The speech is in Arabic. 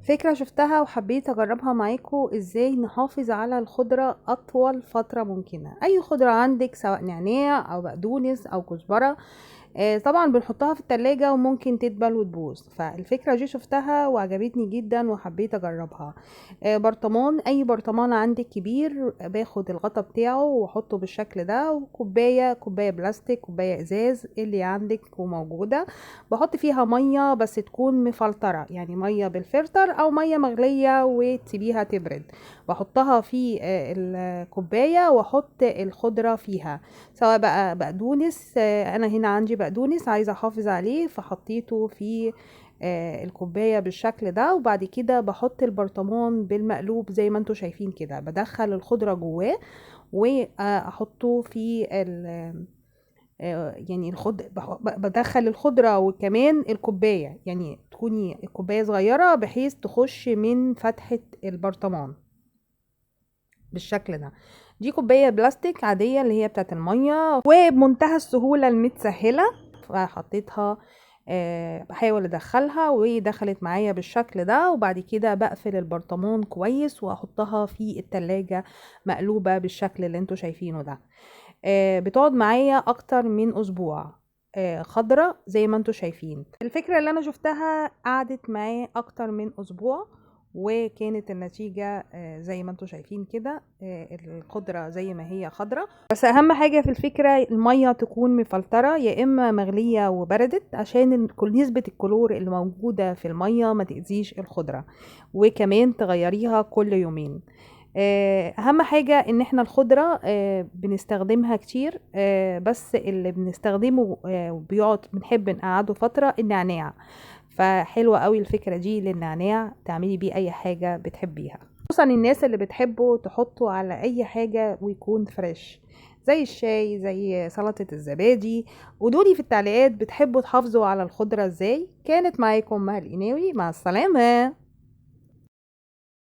فكرة شفتها وحبيت اجربها معاكم، ازاي نحافظ على الخضرة اطول فترة ممكنة. اي خضرة عندك سواء نعناع او بقدونس او كزبرة، طبعا بنحطها في التلاجة وممكن تدبل وتبوظ. فالفكرة دي شفتها وعجبتني جدا وحبيت اجربها. برطمان، اي برطمان عندك كبير، باخد الغطا بتاعه واحطه بالشكل ده، وكوباية بلاستيك، كوباية ازاز اللي عندك وموجودة، بحط فيها مية بس تكون مفلترة، يعني مية بالفلتر او مية مغلية وتسيبيها تبرد. بحطها في الكوباية واحط الخضرة فيها، سواء بقى بقدونس، انا هنا عندي بقدونس عايزه احافظ عليه فحطيته في الكوبايه بالشكل ده. وبعد كده بحط البرطمان بالمقلوب زي ما انتوا شايفين كده، بدخل الخضره جواه واحطه في يعني بدخل الخضره وكمان الكوبايه، يعني تكوني الكوبايه صغيره بحيث تخش من فتحه البرطمان بالشكل ده. دي كوباية بلاستيك عادية اللي هي بتاعت المية، وبمنتهى السهولة المتسهلة فحطيتها. بحاول ادخلها ودخلت معايا بالشكل ده. وبعد كده بقفل البرطمان كويس واحطها في التلاجة مقلوبة بالشكل اللي انتوا شايفينه ده. بتقعد معايا اكتر من اسبوع، خضرة زي ما انتوا شايفين. الفكرة اللي انا شفتها قعدت معايا اكتر من اسبوع، وكانت النتيجة زي ما انتوا شايفين كده، الخضرة زي ما هي خضرة. بس اهم حاجة في الفكرة المية تكون مفلترة يا اما مغلية وبردت، عشان نسبة الكلور اللي موجودة في المية ما تأذيش الخضرة، وكمان تغيريها كل يومين. اهم حاجة ان احنا الخضرة بنستخدمها كتير، بس اللي بنستخدمه وبيقعد بنحب نقعده فترة النعناع. فحلوة قوي الفكرة دي للنعناع، تعملي بيه اي حاجة بتحبيها، خصوصا الناس اللي بتحبوا تحطوا على اي حاجة ويكون فريش، زي الشاي، زي سلطة الزبادي. قولولي في التعليقات بتحبوا تحافظوا على الخضرة ازاي. كانت معاكم مها القناوي، مع السلامة.